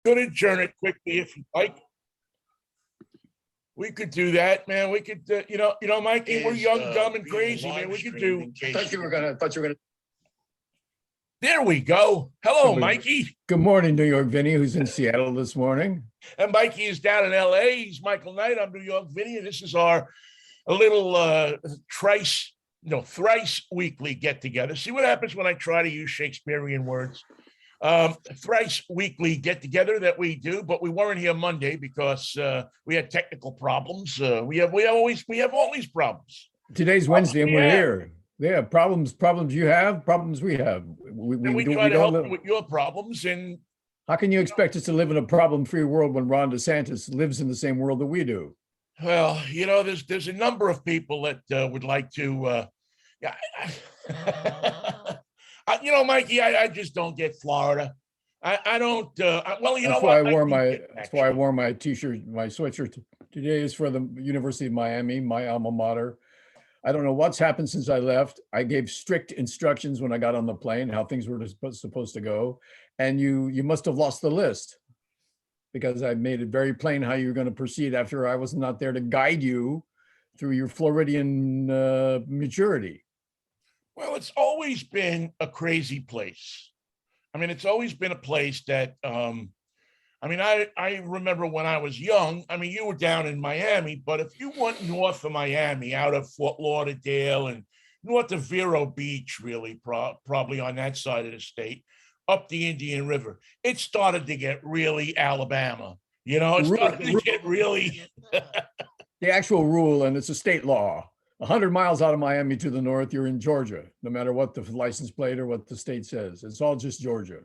could adjourn it quickly if you like. We could do that, man. We could, Mikey, we're young, dumb, and crazy, man. We could do. I thought you were gonna. There we go. Hello, Mikey. Good morning, New York Vinnie, who's in Seattle this morning. And Mikey is down in LA. He's Michael Knight. I'm New York Vinnie. And this is our little thrice weekly get together. See what happens when I try to use Shakespearean words. Thrice weekly get together that we do, but we weren't here Monday because we had technical problems. We have all these problems. Today's Wednesday, and we're here. Yeah, problems you have, problems we have. We try to help with your problems. And how can you expect us to live in a problem-free world when Ron DeSantis lives in the same world that we do? Well, there's a number of people that would like to. Mikey, I just don't get Florida. I don't. That's why I wore my T-shirt, my sweatshirt today is for the University of Miami, my alma mater. I don't know what's happened since I left. I gave strict instructions when I got on the plane, how things were supposed to go. And you must have lost the list because I made it very plain how you're going to proceed after I was not there to guide you through your Floridian maturity. Well, it's always been a crazy place. I mean, it's always been a place that, I remember when I was young, you were down in Miami, but if you went north of Miami, out of Fort Lauderdale and north of Vero Beach, really, probably on that side of the state, up the Indian River, it started to get really Alabama. It started to get really... The actual rule, and it's a state law. 100 miles out of Miami to the north, you're in Georgia, no matter what the license plate or what the state says. It's all just Georgia.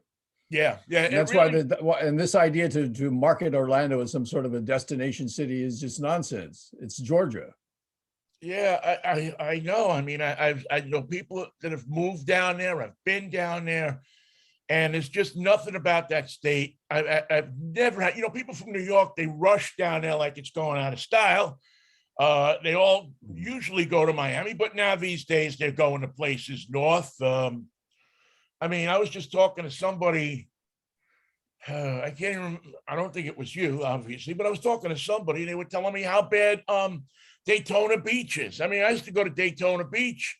Yeah. And that's really, and this idea to market Orlando as some sort of a destination city is just nonsense. It's Georgia. Yeah, I know. I know people that have moved down there. I've been down there, and there's just nothing about that state. I've never had. People from New York, they rush down there like it's going out of style. They all usually go to Miami, but now these days they're going to places north. I was just talking to somebody. I can't remember. I don't think it was you, obviously, but I was talking to somebody and they were telling me how bad Daytona Beach is. I used to go to Daytona Beach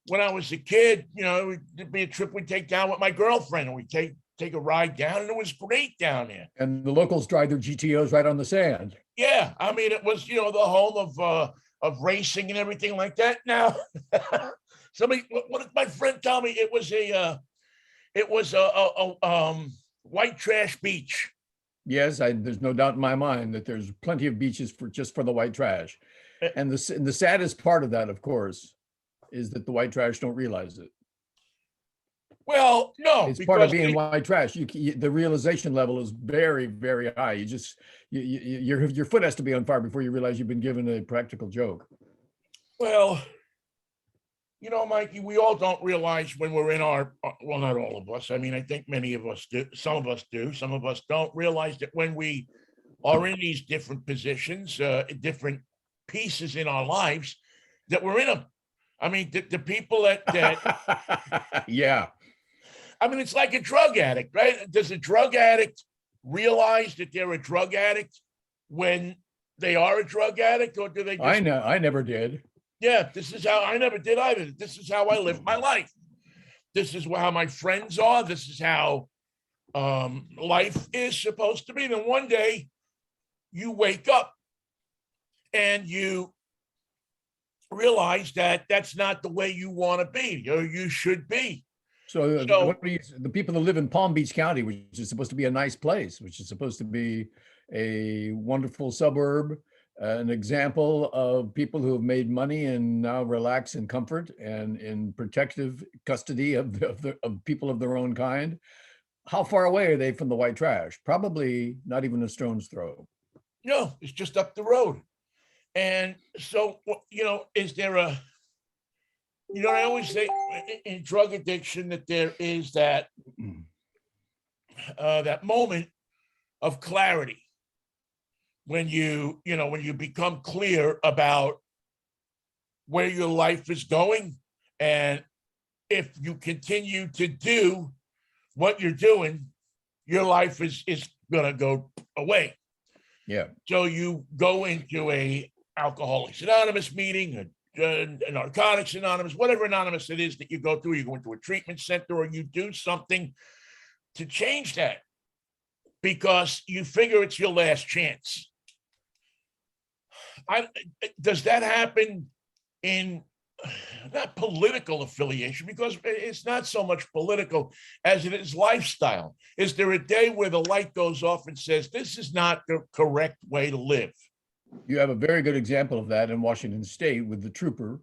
when I was a kid. It'd be a trip we'd take down with my girlfriend, and we'd take a ride down, and it was great down there. And the locals drive their GTOs right on the sand. Yeah, it was the home of racing and everything like that. Now, what did my friend tell me? It was a white trash beach. Yes, there's no doubt in my mind that there's plenty of beaches for the white trash, and the saddest part of that, of course, is that the white trash don't realize it. Well, no, it's part of being white trash. The realization level is very, very high. Your foot has to be on fire before you realize you've been given a practical joke. Well, Mikey, we all don't realize when we're in our, well, not all of us. I think many of us do. Some of us do. Some of us don't realize that when we are in these different positions, different pieces in our lives, that we're in them. The people that yeah. It's like a drug addict, right? Does a drug addict realize that they're a drug addict when they are a drug addict, or do they just... I never did. Yeah, this is how I never did either. This is how I live my life. This is how my friends are. This is how life is supposed to be. Then one day you wake up and you realize that that's not the way you want to be, or you should be. So the people that live in Palm Beach County, which is supposed to be a nice place, which is supposed to be a wonderful suburb, an example of people who have made money and now relax in comfort and in protective custody of people of their own kind. How far away are they from the white trash? Probably not even a stone's throw. No, it's just up the road. And so, is there I always say in drug addiction that there is that moment of clarity when you become clear about where your life is going, and if you continue to do what you're doing, your life is gonna go away. Yeah. So you go into a Alcoholics Anonymous meeting, a Narcotics Anonymous, whatever anonymous it is that you go through. You go into a treatment center, or you do something to change that because you figure it's your last chance. Does that happen in not political affiliation, because it's not so much political as it is lifestyle? Is there a day where the light goes off and says, this is not the correct way to live? You have a very good example of that in Washington State with the trooper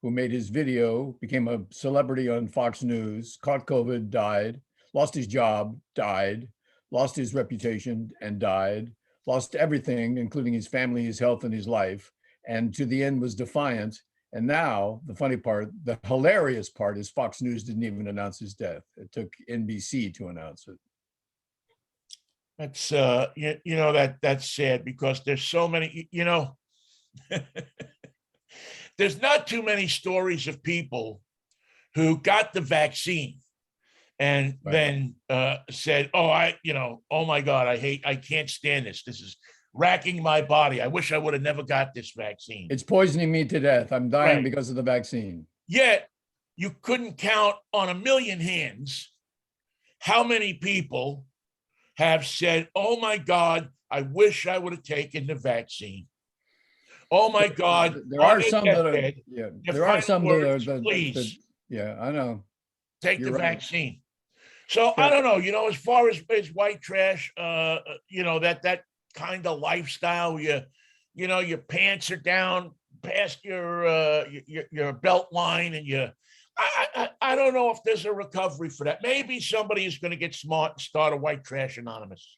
who made his video, became a celebrity on Fox News, caught COVID, died, lost his job, died, lost his reputation and died, lost everything, including his family, his health, and his life, and to the end was defiant. And now the funny part, the hilarious part, is Fox News didn't even announce his death. It took NBC to announce it. That's that's sad, because there's so many, there's not too many stories of people who got the vaccine and then said, oh my God, I can't stand this. This is racking my body. I wish I would have never got this vaccine. It's poisoning me to death. I'm dying because of the vaccine. Yet you couldn't count on a million hands how many people have said, oh my God, I wish I would have taken the vaccine. Oh my God. There are some that are, there are some that are, please. Yeah, I know. Take the vaccine. So I don't know, as far as white trash, that kind of lifestyle, your pants are down past your belt line, and I don't know if there's a recovery for that. Maybe somebody is going to get smart and start a White Trash Anonymous.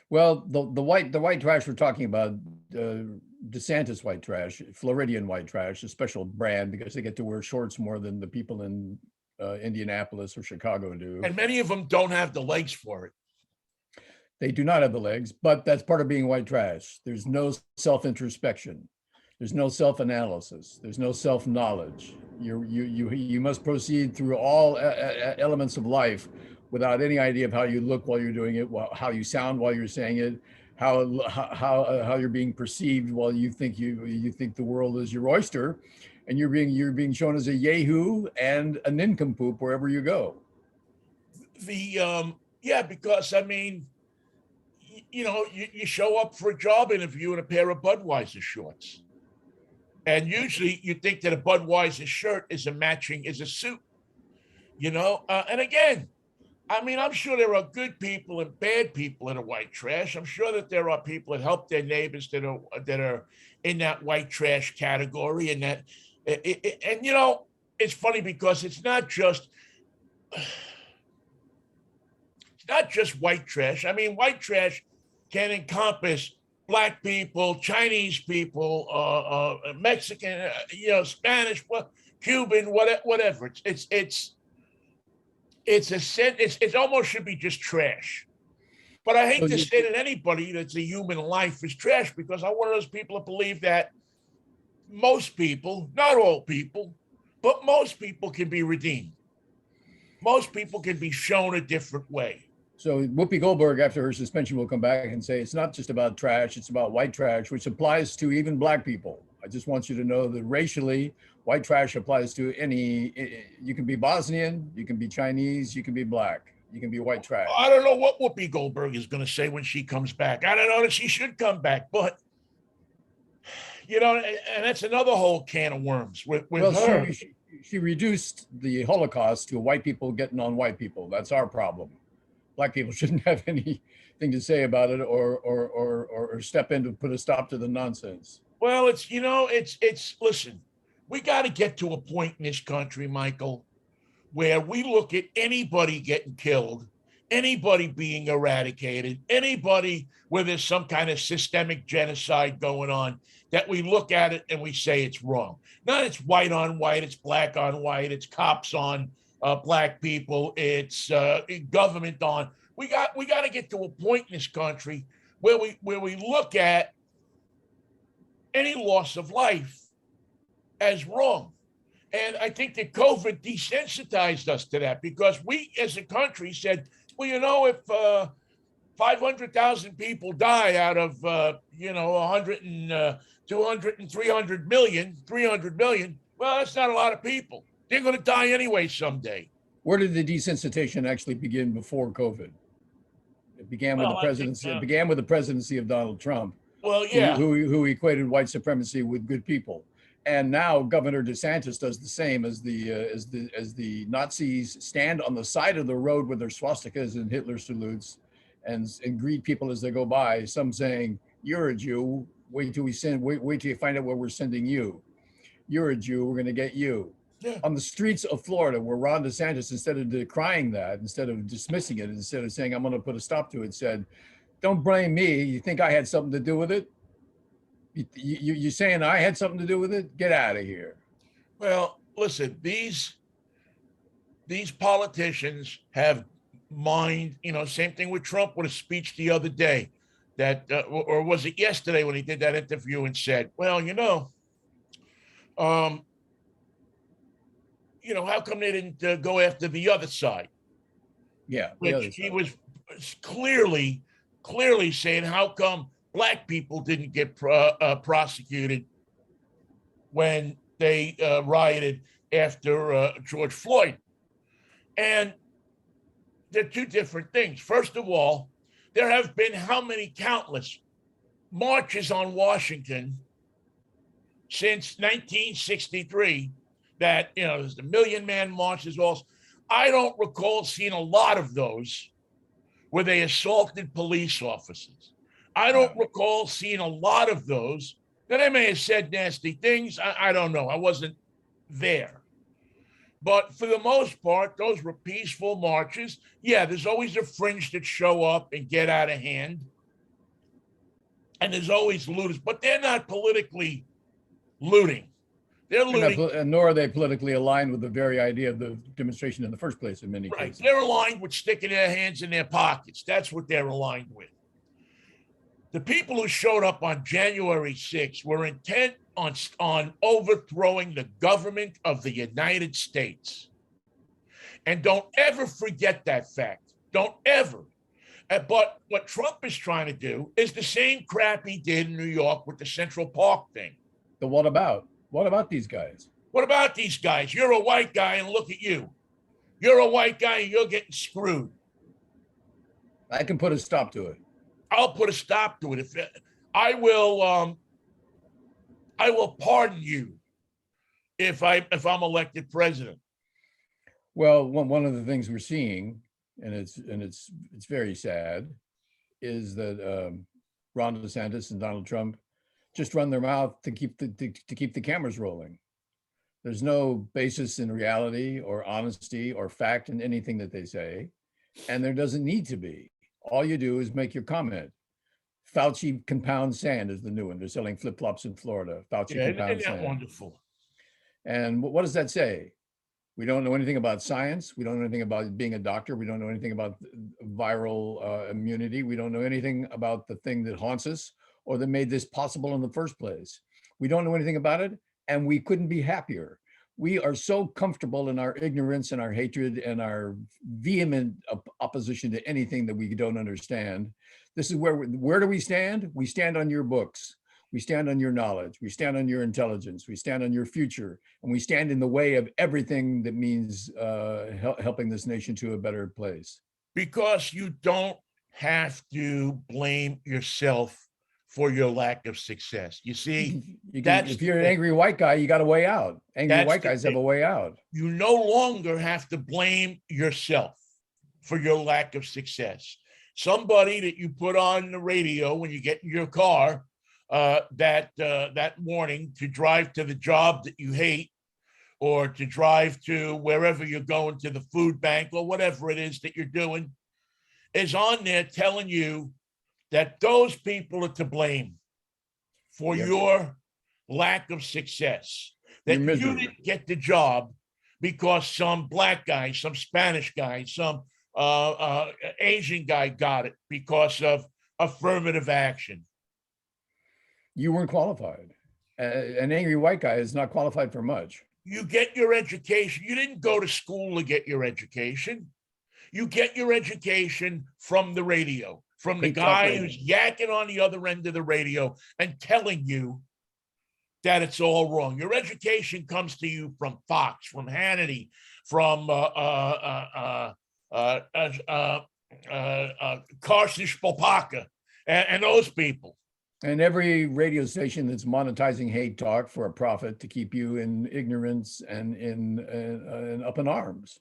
Well, the white trash we're talking about, DeSantis white trash, Floridian white trash, a special brand because they get to wear shorts more than the people in Indianapolis or Chicago do. And many of them don't have the legs for it. They do not have the legs, but that's part of being white trash. There's no self-introspection. There's no self-analysis. There's no self-knowledge. You must proceed through all elements of life without any idea of how you look while you're doing it, how you sound while you're saying it, how you're being perceived while you think the world is your oyster, and you're being shown as a yahoo and a nincompoop wherever you go. Because I mean, you show up for a job interview in a pair of Budweiser shorts. And usually you think that a Budweiser shirt is a suit, and again, I mean, I'm sure there are good people and bad people in a white trash. I'm sure that there are people that help their neighbors that are in that white trash category, and that, it's funny because it's not just white trash. I mean, white trash can encompass Black people, Chinese people, Mexican, Spanish, Cuban, whatever. It almost should be just trash. But I hate to say that anybody that's a human life is trash, because I'm one of those people that believe that most people, not all people, but most people can be redeemed. Most people can be shown a different way. So Whoopi Goldberg, after her suspension, will come back and say, it's not just about trash, it's about white trash, which applies to even Black people. I just want you to know that racially, white trash applies to you can be Bosnian, you can be Chinese, you can be Black, you can be white trash. I don't know what Whoopi Goldberg is going to say when she comes back. I don't know that she should come back, but, and that's another whole can of worms with her. She reduced the Holocaust to white people getting on white people. That's our problem. Black people shouldn't have anything to say about it or step in to put a stop to the nonsense. Well, listen, we got to get to a point in this country, Michael, where we look at anybody getting killed, anybody being eradicated, anybody where there's some kind of systemic genocide going on, that we look at it and we say it's wrong. Not it's white on white, it's Black on white, it's cops on Black people, it's government on. We got to get to a point in this country where we look at any loss of life as wrong. And I think that COVID desensitized us to that, because we as a country said, well, 500,000 people die out of, 100 and 200 and 300 million, 300 million. Well, that's not a lot of people. They're going to die anyway someday. Where did the desensitization actually begin before COVID? It began with the presidency. It began with the presidency of Donald Trump. Well, yeah, who equated white supremacy with good people, and now Governor DeSantis does the same as the Nazis stand on the side of the road with their swastikas and Hitler salutes, and greet people as they go by. Some saying, "You're a Jew. Wait till you find out where we're sending you. You're a Jew. We're going to get you." Yeah. On the streets of Florida, where Ron DeSantis, instead of decrying that, instead of dismissing it, instead of saying, "I'm going to put a stop to it," said, "Don't blame me. You think I had something to do with it? You saying I had something to do with it? Get out of here." Well, listen, these politicians have mind, same thing with Trump with a speech the other day that, or was it yesterday when he did that interview and said, well, how come they didn't go after the other side? Yeah. Which he was clearly saying, how come black people didn't get prosecuted when they rioted after George Floyd? And they're two different things. First of all, there have been how many countless marches on Washington since 1963 that, there's the Million Man marches also. I don't recall seeing a lot of those where they assaulted police officers. I don't recall seeing a lot of those that I may have said nasty things. I don't know. I wasn't there. But for the most part, those were peaceful marches. Yeah, there's always a fringe that show up and get out of hand. And there's always looters, but they're not politically looting. They're looting. And nor are they politically aligned with the very idea of the demonstration in the first place in many cases. They're aligned with sticking their hands in their pockets. That's what they're aligned with. The people who showed up on January 6th were intent on overthrowing the government of the United States. And don't ever forget that fact. Don't ever. But what Trump is trying to do is the same crap he did in New York with the Central Park thing. So what about? What about these guys? What about these guys? You're a white guy and look at you. You're a white guy and you're getting screwed. I can put a stop to it. I'll put a stop to it. I will pardon you if I'm elected president. Well, one of the things we're seeing, and it's very sad, is that Ron DeSantis and Donald Trump just run their mouth to keep the cameras rolling. There's no basis in reality or honesty or fact in anything that they say, and there doesn't need to be. All you do is make your comment. Fauci compound sand is the new one. They're selling flip-flops in Florida. Fauci compound isn't that sand. Wonderful. And what does that say? We don't know anything about science. We don't know anything about being a doctor. We don't know anything about viral immunity. We don't know anything about the thing that haunts us or that made this possible in the first place. We don't know anything about it, and we couldn't be happier. We are so comfortable in our ignorance and our hatred and our vehement opposition to anything that we don't understand. This is where do we stand? We stand on your books. We stand on your knowledge. We stand on your intelligence. We stand on your future. And we stand in the way of everything that means helping this nation to a better place. Because you don't have to blame yourself for your lack of success. You see, if you're an angry white guy, you got a way out. Angry white guys have a way out. You no longer have to blame yourself for your lack of success. Somebody that you put on the radio when you get in your car that morning to drive to the job that you hate, or to drive to wherever you're going, to the food bank or whatever it is that you're doing, is on there telling you that those people are to blame for your lack of success, that you didn't get the job because some black guy, some Spanish guy, some Asian guy got it because of affirmative action. You weren't qualified. An angry white guy is not qualified for much. You get your education. You didn't go to school to get your education. You get your education from the radio, from the Hate talk guy radio. who's yakking on the other end of the radio and telling you that it's all wrong. Your education comes to you from Fox, from Hannity, from Carson Spopaka, and those people. And every radio station that's monetizing hate talk for a profit to keep you in ignorance and in up in arms.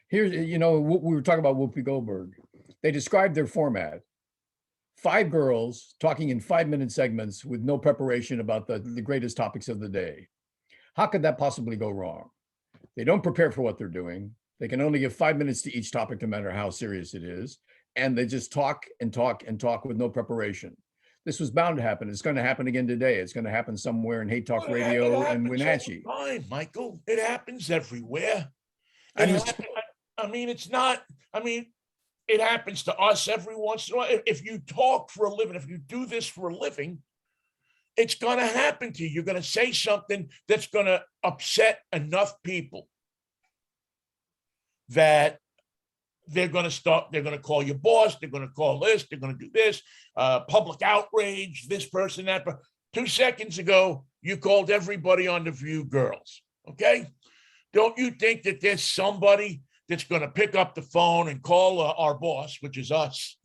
Here's, we were talking about Whoopi Goldberg. They described their format: 5 girls talking in 5-minute segments with no preparation about the greatest topics of the day. How could that possibly go wrong? They don't prepare for what they're doing. They can only give 5 minutes to each topic, no matter how serious it is. And they just talk and talk and talk with no preparation. This was bound to happen. It's going to happen again today. It's going to happen somewhere in Hate Talk Radio and Wenatchee. Fine, Michael. It happens everywhere. It happens to us every once in a while. If you talk for a living, if you do this for a living, it's going to happen to you. You're going to say something that's going to upset enough people that they're going to call your boss, they're going to call this, they're going to do this, public outrage, this person, that. 2 seconds ago, you called everybody on The View girls, okay? Don't you think that there's somebody that's going to pick up the phone and call our boss, which is us,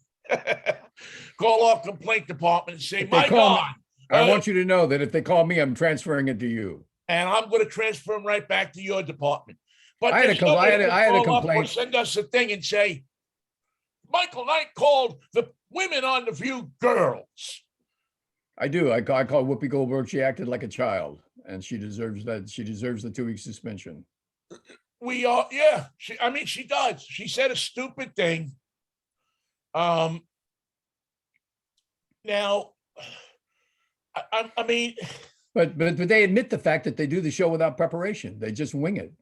call our complaint department and say, my God. I want you to know that if they call me, I'm transferring it to you. And I'm going to transfer them right back to your department. But I had a complaint. Or send us a thing and say, Michael Knight called the women on The View girls. I do. I called Whoopi Goldberg. She acted like a child, and she deserves that. She deserves the 2-week suspension. She does. She said a stupid thing. Now, but they admit the fact that they do the show without preparation. They just wing it.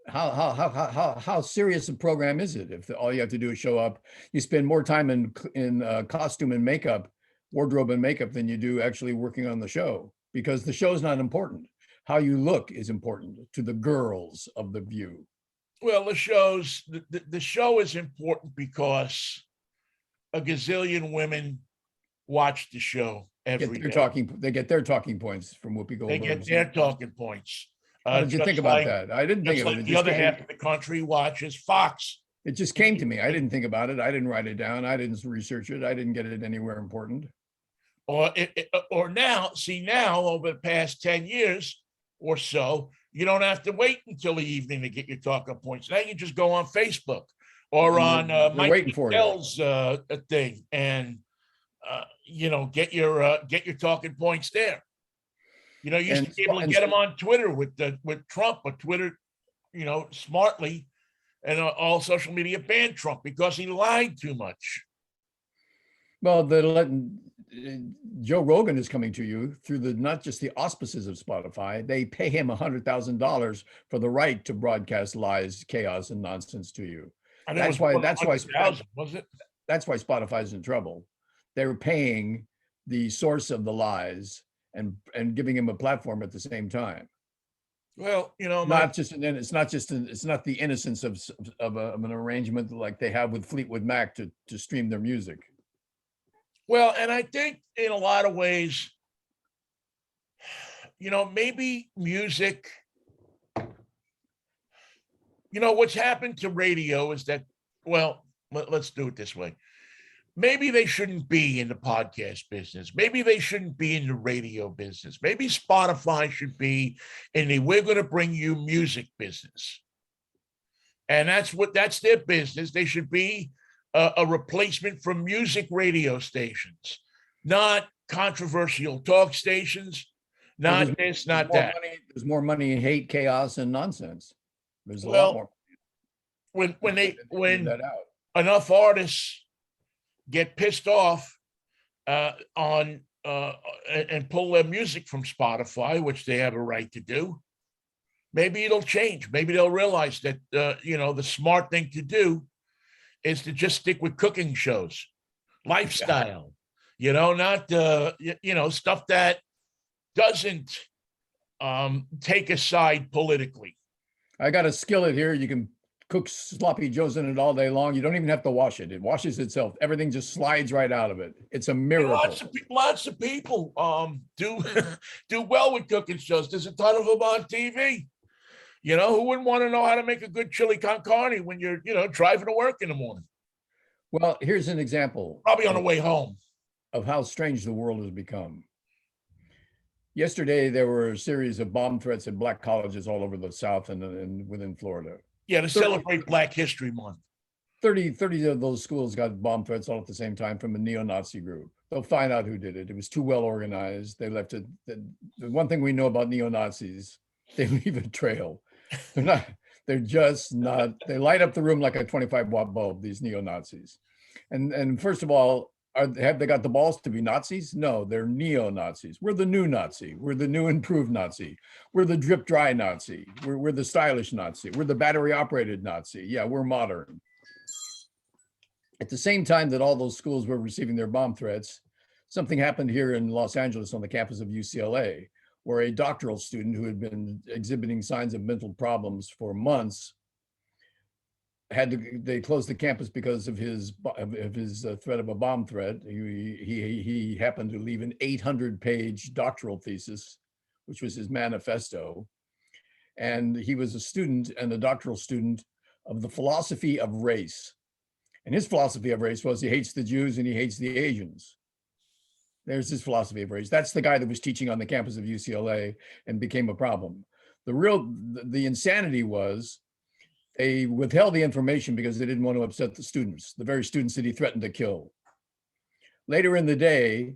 How serious a program is it if all you have to do is show up? You spend more time in costume and makeup, wardrobe and makeup, than you do actually working on the show, because the show is not important. How you look is important to the girls of The View. Well, the show is important because a gazillion women watch the show every day. They get their talking points from Whoopi Goldberg. They get their talking points. How did you think about that? I didn't think of it. The other half of the country watches Fox. It just came to me. I didn't think about it. I didn't write it down. I didn't research it. I didn't get it anywhere important. Or now over the past 10 years or so, you don't have to wait until the evening to get your talking points. Now you just go on Facebook or on Mikey thing and get your talking points there. You used to be able to get them on Twitter with Trump, but Twitter, smartly, and all social media banned Trump because he lied too much. Well, Joe Rogan is coming to you through not just the auspices of Spotify. They pay him $100,000 for the right to broadcast lies, chaos, and nonsense to you. That's why Spotify's in trouble. They're paying the source of the lies and giving him a platform at the same time. Well, it's not the innocence of an arrangement like they have with Fleetwood Mac to stream their music. Well, and I think in a lot of ways, maybe music, what's happened to radio is that, well, let's do it this way. Maybe they shouldn't be in the podcast business. Maybe they shouldn't be in the radio business. Maybe Spotify should be in the we're going to bring you music business. And that's their business. They should be a replacement for music radio stations, not controversial talk stations, not this, not that. There's more money in hate, chaos, and nonsense. There's a lot more. When enough artists get pissed off and pull their music from Spotify, which they have a right to do, maybe it'll change. Maybe they'll realize that the smart thing to do is to just stick with cooking shows, lifestyle, not stuff that doesn't take a side politically. I got a skillet here. You can cook sloppy joes in it all day long. You don't even have to wash it. It washes itself. Everything just slides right out of it. It's a miracle. Lots of people do do well with cooking shows. There's a ton of them on TV. You know, who wouldn't want to know how to make a good chili con carne when you're, driving to work in the morning? Well, here's an example. Probably on the way home. Of how strange the world has become. Yesterday, there were a series of bomb threats at Black colleges all over the South and within Florida. Yeah, to celebrate Black History Month. 30 of those schools got bomb threats all at the same time from a neo-Nazi group. They'll find out who did it. It was too well organized. They left it. The one thing we know about neo-Nazis, they leave a trail. They're just not, they light up the room like a 25-watt bulb, these neo-Nazis. And first of all, have they got the balls to be Nazis? No, they're neo-Nazis. We're the new Nazi. We're the new improved Nazi. We're the drip dry Nazi. We're the stylish Nazi. We're the battery operated Nazi. Yeah, we're modern. At the same time that all those schools were receiving their bomb threats, something happened here in Los Angeles on the campus of UCLA, where a doctoral student who had been exhibiting signs of mental problems for months they closed the campus because of his threat of a bomb threat. He happened to leave an 800-page doctoral thesis, which was his manifesto. And he was a student and a doctoral student of the philosophy of race. And his philosophy of race was he hates the Jews and he hates the Asians. There's his philosophy of race. That's the guy that was teaching on the campus of UCLA and became a problem. The insanity was they withheld the information because they didn't want to upset the students, the very students that he threatened to kill. Later in the day,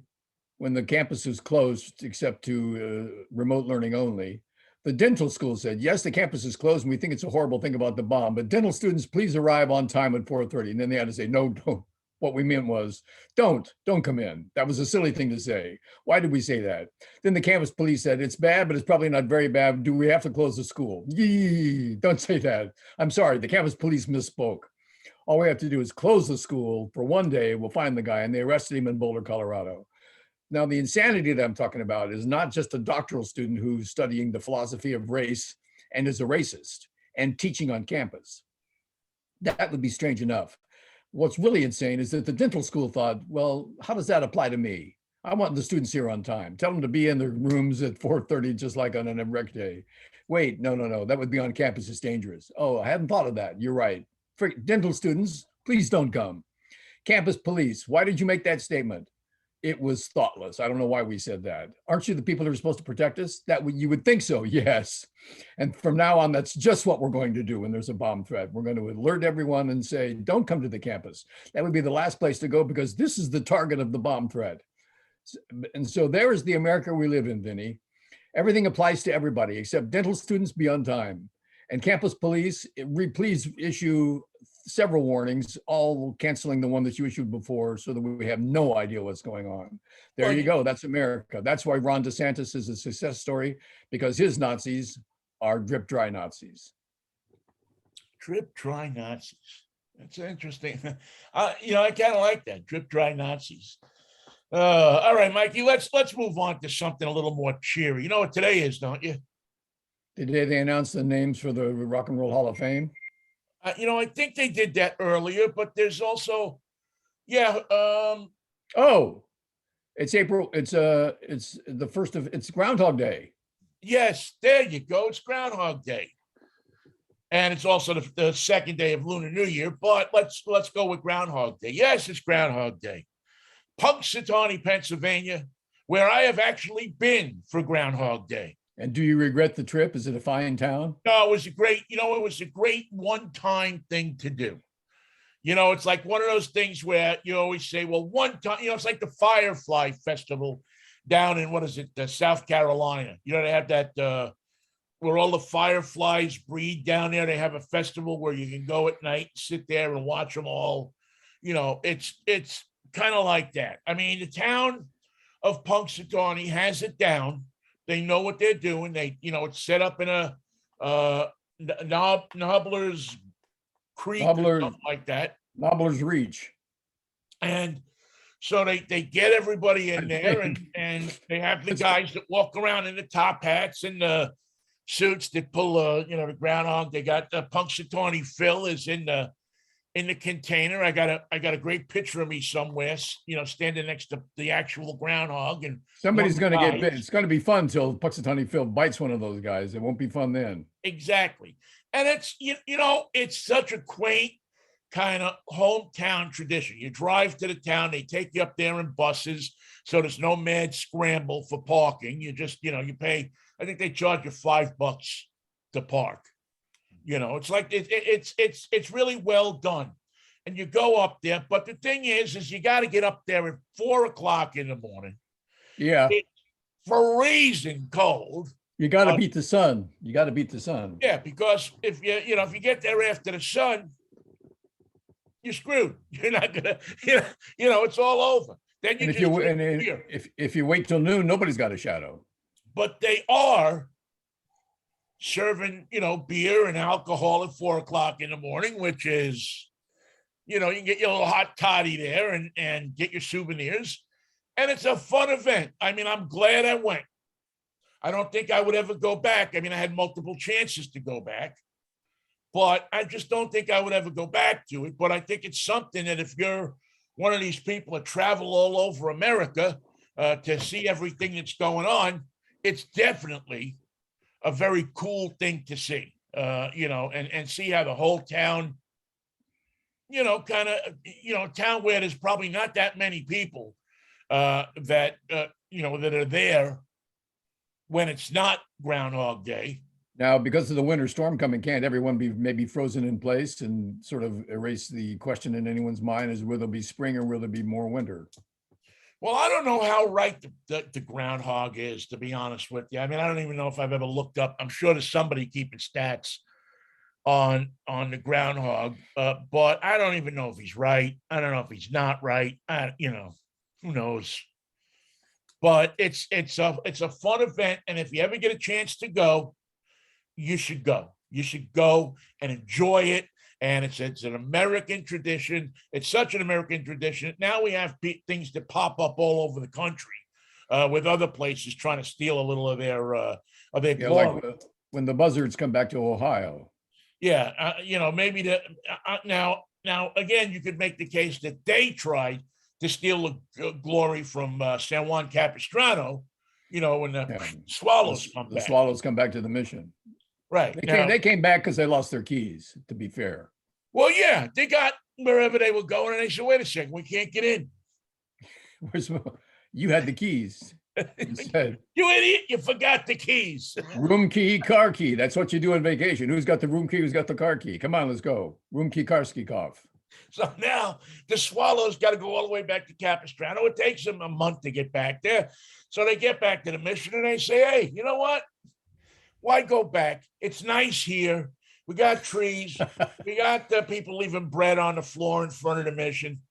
when the campus was closed, except to remote learning only, the dental school said, yes, the campus is closed and we think it's a horrible thing about the bomb, but dental students, please arrive on time at 4:30. And then they had to say, no, don't. What we meant was, don't come in. That was a silly thing to say. Why did we say that? Then the campus police said, it's bad, but it's probably not very bad. Do we have to close the school? Yee, don't say that. I'm sorry, the campus police misspoke. All we have to do is close the school for one day. We'll find the guy, and they arrested him in Boulder, Colorado. Now, the insanity that I'm talking about is not just a doctoral student who's studying the philosophy of race and is a racist and teaching on campus. That would be strange enough. What's really insane is that the dental school thought, well, how does that apply to me? I want the students here on time. Tell them to be in their rooms at 4:30, just like on an rec day. Wait, no, that would be on campus. It's dangerous. Oh, I hadn't thought of that. You're right. For dental students, please don't come. Campus police, why did you make that statement? It was thoughtless. I don't know why we said that. Aren't you the people that are supposed to protect us? You would think so, yes. And from now on, that's just what we're going to do when there's a bomb threat. We're going to alert everyone and say, don't come to the campus. That would be the last place to go because this is the target of the bomb threat. And so there is the America we live in, Vinnie. Everything applies to everybody except dental students be on time. And campus police, please issue several warnings, all canceling the one that you issued before so that we have no idea what's going on. There you go. That's America. That's why Ron DeSantis is a success story, because his Nazis are drip dry Nazis. Drip dry Nazis. That's interesting. I kind of like that. Drip dry Nazis. All right, Mikey, let's move on to something a little more cheery. You know what today is, don't you? Today they announced the names for the Rock and Roll Hall of Fame. I think they did that earlier, but there's also, It's April. It's the first of, it's Groundhog Day. Yes, there you go. It's Groundhog Day. And it's also the second day of Lunar New Year, but let's go with Groundhog Day. Yes, it's Groundhog Day. Punxsutawney, Pennsylvania, where I have actually been for Groundhog Day. And do you regret the trip? Is it a fine town? No, it was a great one-time thing to do. It's like one of those things where you always say, well, one time, it's like the Firefly Festival down in, South Carolina. They have that, where all the fireflies breed down there. They have a festival where you can go at night, sit there and watch them all. It's kind of like that. I mean, the town of Punxsutawney has it down. They know what they're doing. It's set up in a Nobbler's Creek or something like that. Nobbler's Reach. And so they get everybody in there and they have the guys that walk around in the top hats and the suits that pull, the groundhog. They got Punxsutawney Phil is in the container. I got a great picture of me somewhere, standing next to the actual groundhog. And somebody's going to get bit. It's going to be fun till Punxsutawney Phil bites one of those guys. It won't be fun then. Exactly. And it's, it's such a quaint kind of hometown tradition. You drive to the town, they take you up there in buses, so there's no mad scramble for parking. You just, you pay, I think they charge you $5 to park. It's like it's really well done. And you go up there, but the thing is you got to get up there at 4:00 in the morning. Yeah. It's freezing cold. You got to beat the sun. You got to beat the sun. Yeah, because if you get there after the sun, you're screwed. You're not gonna, it's all over. Then you if you wait till noon, nobody's got a shadow. But they are serving, beer and alcohol at 4:00 in the morning, which is, you can get your little hot toddy there and get your souvenirs. And it's a fun event. I mean, I'm glad I went. I don't think I would ever go back. I mean, I had multiple chances to go back, but I just don't think I would ever go back to it. But I think it's something that if you're one of these people that travel all over America to see everything that's going on, it's definitely a very cool thing to see, and see how the whole town, kind of, a town where there's probably not that many people that are there when it's not Groundhog Day. Now, because of the winter storm coming, can't everyone be maybe frozen in place and sort of erase the question in anyone's mind as will there be spring or will there be more winter? Well, I don't know how right the groundhog is, to be honest with you. I mean, I don't even know if I've ever looked up. I'm sure there's somebody keeping stats on the groundhog, but I don't even know if he's right. I don't know if he's not right. Who knows? But it's a fun event, and if you ever get a chance to go, you should go. You should go and enjoy it. And it's an American tradition. It's such an American tradition. Now we have things that pop up all over the country with other places trying to steal a little of their glory. Like when the buzzards come back to Ohio. Yeah, maybe now again, you could make the case that they tried to steal the glory from San Juan Capistrano. When the swallows come back. The swallows come back to the mission. Right. They came back because they lost their keys, to be fair. Well, yeah, they got wherever they were going, and they said, wait a second, we can't get in. You had the keys. You said, you idiot, you forgot the keys. Room key, car key. That's what you do on vacation. Who's got the room key? Who's got the car key? Come on, let's go. Room key, car ski, cough. So now the swallows got to go all the way back to Capistrano. It takes them a month to get back there. So they get back to the mission and they say, hey, you know what? Why go back? It's nice here. We got trees. We got people leaving bread on the floor in front of the mission.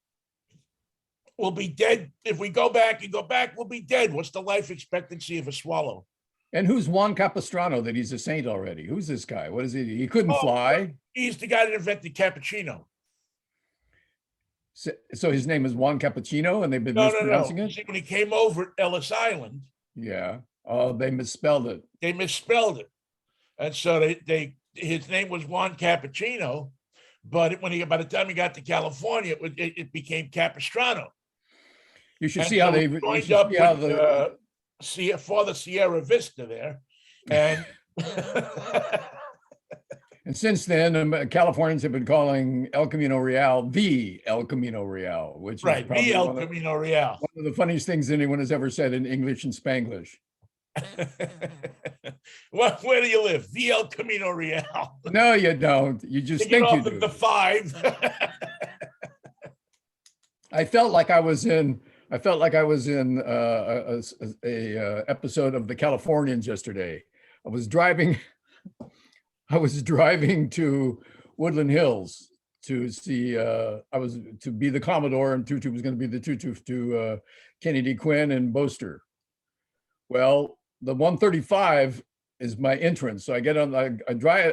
We'll be dead. If we go back and go back, we'll be dead. What's the life expectancy of a swallow? And who's Juan Capistrano that he's a saint already? Who's this guy? What is he? He couldn't fly. He's the guy that invented cappuccino. So his name is Juan Cappuccino and they've been mispronouncing it? See, when he came over at Ellis Island. Yeah. Oh, they misspelled it. They misspelled it. And so his name was Juan Cappuccino, but by the time he got to California, it became Capistrano. You should see how they joined up with Father Sierra Vista there. And and since then, Californians have been calling El Camino Real the El Camino Real, which is the El Camino Real. One of the funniest things anyone has ever said in English and Spanglish. Well, where do you live? The El Camino Real. No, you don't. You just think you do. The 5. I felt like I was in a episode of The Californians yesterday. I was driving to Woodland Hills to see. I was to be the Commodore, and Tutu was going to be the Tutu to Kennedy Quinn and Boaster. Well, the 135 is my entrance, so I get on. I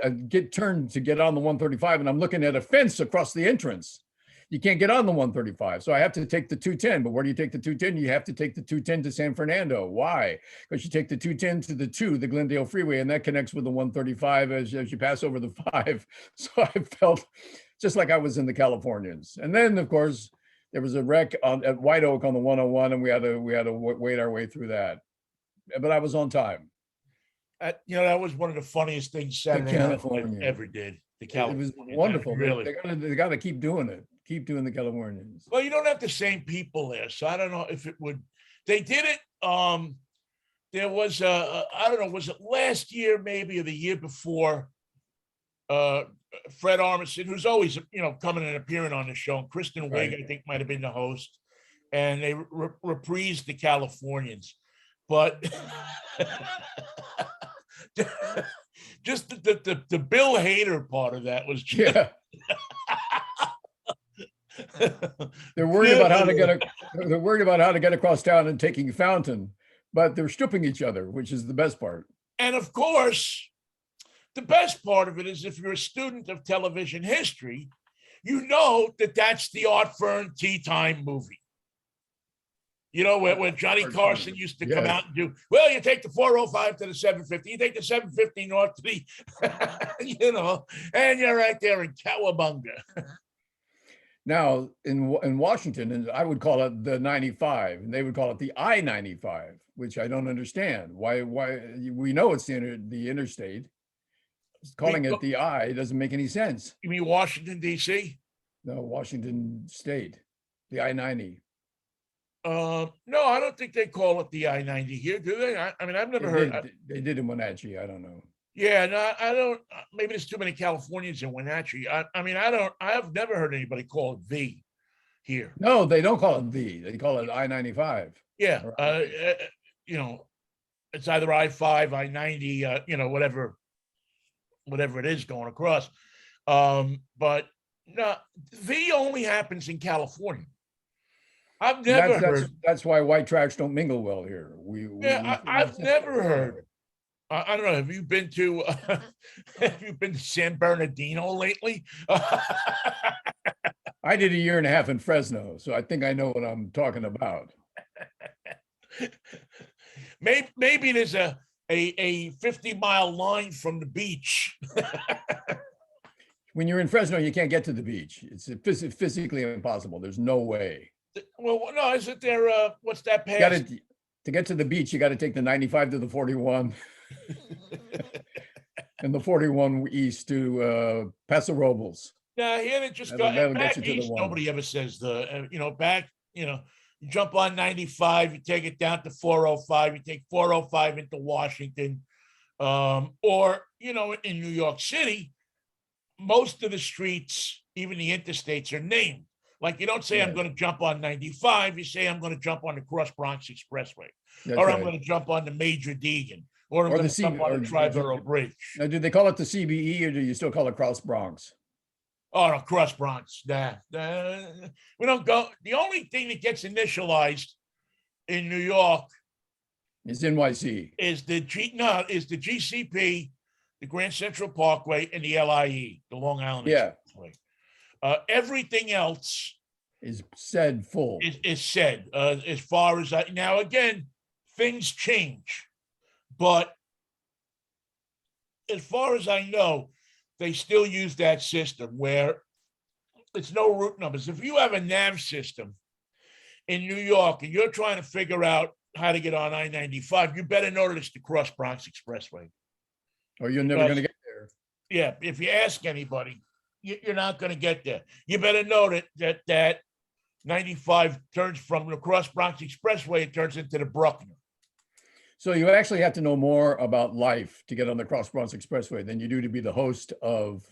get turned to get on the 135, and I'm looking at a fence across the entrance. you can't get on the 135. So I have to take the 210. But where do you take the 210? You have to take the 210 to San Fernando. Why? Because you take the 210 to the Glendale Freeway, and that connects with the 135 as you pass over the 5. So I felt just like I was in the Californians. And then, of course, there was a wreck at White Oak on the 101, and we had to wait our way through that. But I was on time. You know, that was one of the funniest things Saturday Night Live ever did. The California. It was wonderful. Really. They got to keep doing it. Keep doing the Californians. Well, you don't have the same people there, so I don't know if it would. They did it. There was I don't know, was it last year maybe or the year before? Fred Armisen, who's always coming and appearing on the show, and Kristen Wiig, I think, might have been the host, and they reprised the Californians, but just the Bill Hader part of that was just, yeah. They're worried about how to get across town and taking Fountain, but they're stripping each other, which is the best part. And of course, the best part of it is if you're a student of television history, you know that that's the Art Fern Tea Time movie. You know, where Johnny Carson used to come out and do, well, you take the 405 to the 750, you take the 750 north to the, and you're right there in Cowabunga. Now, in Washington, and I would call it the 95, and they would call it the I-95, which I don't understand. Why we know it's the interstate. Calling it the I doesn't make any sense. You mean Washington, D.C.? No, Washington State, the I-90. No, I don't think they call it the I-90 here, do they? I mean, I've never heard. They did in Wenatchee. I don't know. Yeah, no, I don't. Maybe there's too many Californians in Wenatchee. I mean, I have never heard anybody call it the here. No, they don't call it the. They call it I-95. Yeah, it's either I-5, I-90, whatever it is going across. But no, the only happens in California. I've never heard. That's why white trash don't mingle well here. I've never heard. I don't know. Have you been to San Bernardino lately? I did a year and a half in Fresno, so I think I know what I'm talking about. Maybe there's a 50-mile line from the beach. When you're in Fresno, you can't get to the beach. It's physically impossible. There's no way. Well, no, isn't there? What's that pass? To get to the beach, you got to take the 95 to the 41. And the 41 east to Paso Robles. Yeah, here they just go back east. Nobody ever says back. You jump on 95, you take it down to 405. You take 405 into Washington, or in New York City, most of the streets, even the interstates, are named. Like you don't say I'm going to jump on 95. You say I'm going to jump on the Cross Bronx Expressway, or I'm going to jump on the Major Deegan. Or the Triborough Bridge. Now, do they call it the CBE or do you still call it Cross Bronx? Oh, no, Cross Bronx. Nah, we don't go. The only thing that gets initialized in New York is NYC. Is the GCP, the Grand Central Parkway, and the LIE, the Long Island Expressway. Everything else is said full. Is said as far as now. Again, things change. But as far as I know, they still use that system where it's no route numbers. If you have a nav system in New York and you're trying to figure out how to get on I-95, you better know that it's the Cross Bronx Expressway. Or you're never going to get there. Yeah, if you ask anybody, you're not going to get there. You better know that 95 turns from the Cross Bronx Expressway, it turns into the Bruckner. So you actually have to know more about life to get on the Cross Bronx Expressway than you do to be the host of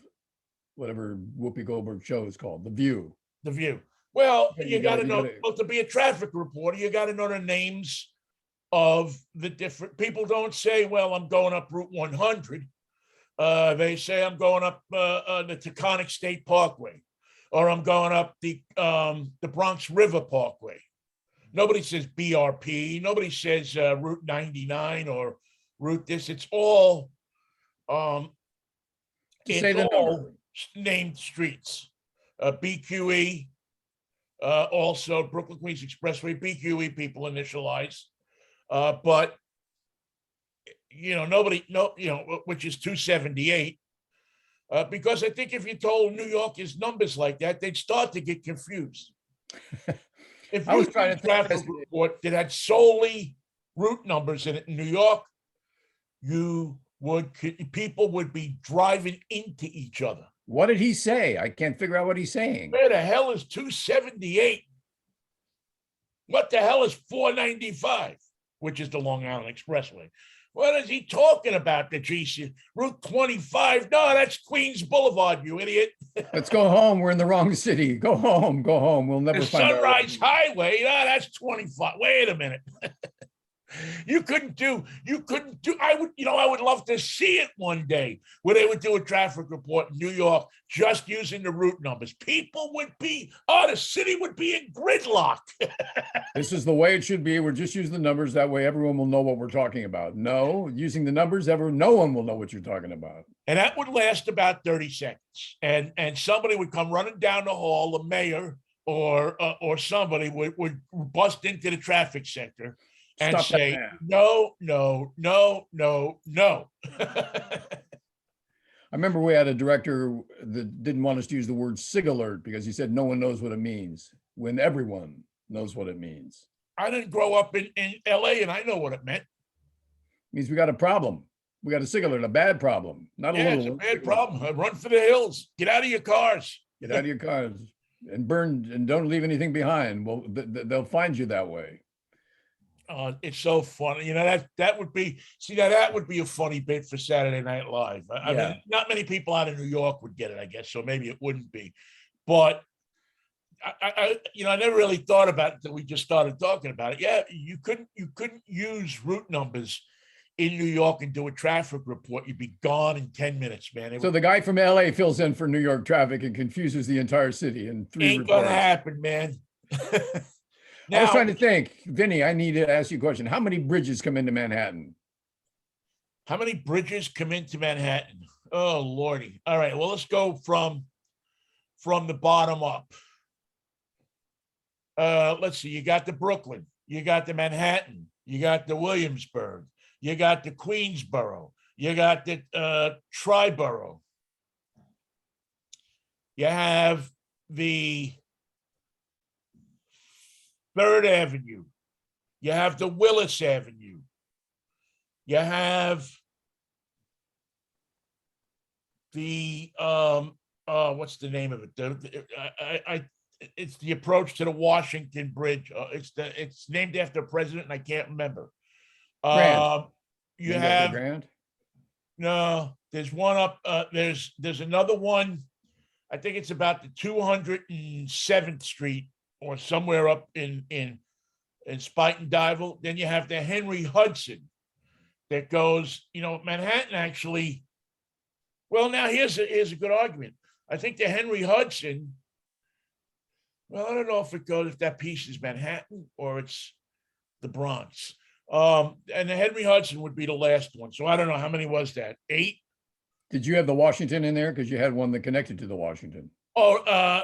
whatever Whoopi Goldberg show is called, The View. The View. Well, you got to know, to be a traffic reporter, you got to know the names of the different people. Don't say, well, I'm going up Route 100. They say I'm going up the Taconic State Parkway, or I'm going up the Bronx River Parkway. Nobody says BRP. Nobody says Route 99 or Route this. It's all named streets. BQE, Also, Brooklyn Queens Expressway, BQE people initialize. But nobody, no, which is 278. Because I think if you told New Yorkers numbers like that, they'd start to get confused. If I you was trying did a to think traffic report that had solely route numbers in it in New York, people would be driving into each other. What did he say? I can't figure out what he's saying. Where the hell is 278? What the hell is 495, which is the Long Island Expressway? What is he talking about? The GC Route 25? No, that's Queens Boulevard, you idiot. Let's go home. We're in the wrong city. Go home. Go home. We'll never The find Sunrise Highway. No, that's 25. Wait a minute. You couldn't do, I would love to see it one day where they would do a traffic report in New York just using the route numbers. People would be, the city would be in gridlock. This is the way it should be. We're just using the numbers. That way everyone will know what we're talking about. No, using the numbers, no one will know what you're talking about. And that would last about 30 seconds. And somebody would come running down the hall, the mayor or somebody would bust into the traffic center and Stop say, no. I remember we had a director that didn't want us to use the word SIG alert because he said no one knows what it means when everyone knows what it means. I didn't grow up in LA and I know what it meant. It means we got a problem. We got a SIG alert, a bad problem. Not a little it's a one. bad problem. Run for the hills. Get out of your cars. Get out of your cars and burn and don't leave anything behind. Well, they'll find you that way. It's so funny. That would be a funny bit for Saturday Night Live. I mean, not many people out of New York would get it, I guess, so maybe it wouldn't be. But I never really thought about it until we just started talking about it. Yeah, you couldn't use route numbers in New York and do a traffic report. You'd be gone in 10 minutes, man. So the guy from LA fills in for New York traffic and confuses the entire city in 3 ain't reports. Gonna happen, man. Now, I was trying to think, Vinny, I need to ask you a question. How many bridges come into Manhattan? How many bridges come into Manhattan? Oh, Lordy. All right, well, let's go from the bottom up. Let's see. You got the Brooklyn. You got the Manhattan. You got the Williamsburg. You got the Queensboro. You got the Triborough. You have the 3rd Avenue. You have the Willis Avenue. You have the what's the name of it? It's the approach to the Washington Bridge. It's named after a president, and I can't remember. Grant. You have Grant? No. There's one up. There's another one. I think it's about the 207th Street or somewhere up in Spuyten Duyvil. Then you have the Henry Hudson that goes. Manhattan actually. Well, now here's a good argument. I think the Henry Hudson. Well, I don't know if that piece is Manhattan or it's the Bronx. And the Henry Hudson would be the last one. So I don't know how many was that? 8? Did you have the Washington in there? Because you had one that connected to the Washington. Oh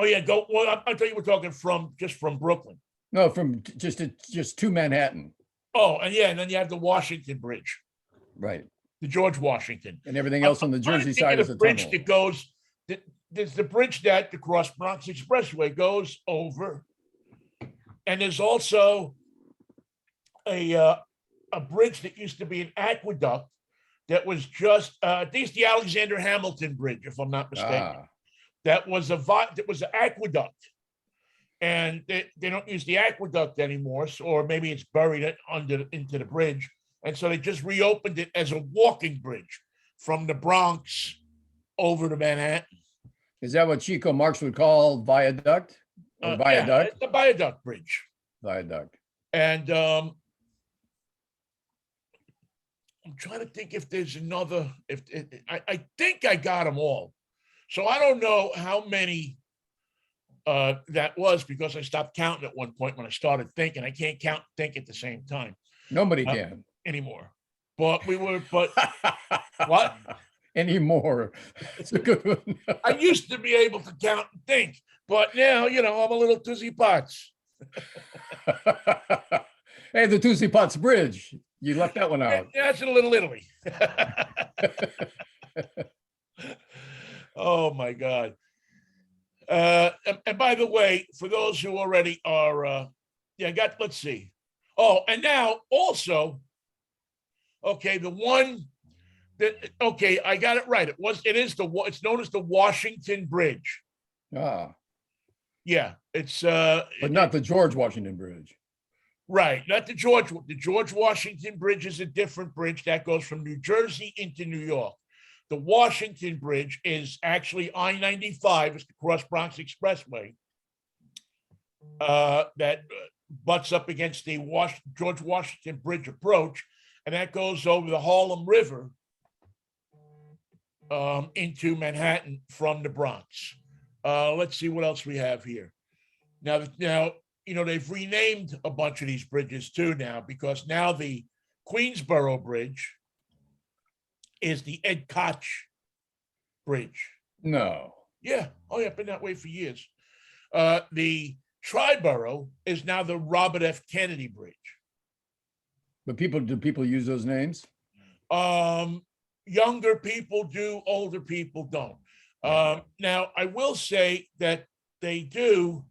yeah. Go. Well, I thought you were talking from Brooklyn. No, from just to Manhattan. Oh, and then you have the Washington Bridge. Right. The George Washington. And everything else on the Jersey side is a bridge tunnel. that goes. There's the bridge that the Cross Bronx Expressway goes over, and there's also a bridge that used to be an aqueduct that was just I think it's the Alexander Hamilton Bridge, if I'm not mistaken. That was an aqueduct, and they don't use the aqueduct anymore, or maybe it's buried into the bridge, and so they just reopened it as a walking bridge from the Bronx over to Manhattan. Is that what Chico Marx would call viaduct? Or viaduct? Yeah, it's a viaduct bridge. Viaduct. And I'm trying to think if there's another. I think I got them all. So I don't know how many that was because I stopped counting at one point when I started thinking. I can't count and think at the same time. Nobody can anymore. But what? anymore. It's a good one. I used to be able to count and think, but now, I'm a little Tuzzy Potts. Hey, the Tuesday Potts Bridge. You left that one out. Yeah, it's in Little Italy. Oh my God. And by the way, for those who already are, let's see. Oh, and now also, okay, I got it right. It's known as the Washington Bridge. Ah, Yeah, it's but not the George Washington Bridge. Right, not the George Washington Bridge is a different bridge that goes from New Jersey into New York. The Washington Bridge is actually I-95, it's the Cross Bronx Expressway that butts up against the George Washington Bridge approach, and that goes over the Harlem River into Manhattan from the Bronx. Let's see what else we have here. Now, they've renamed a bunch of these bridges too now, because now the Queensboro Bridge is the Ed Koch Bridge. No. Yeah. Oh, yeah. Been that way for years. The Triborough is now the Robert F. Kennedy Bridge. But do people use those names? Younger people do, older people don't. Now, I will say that they do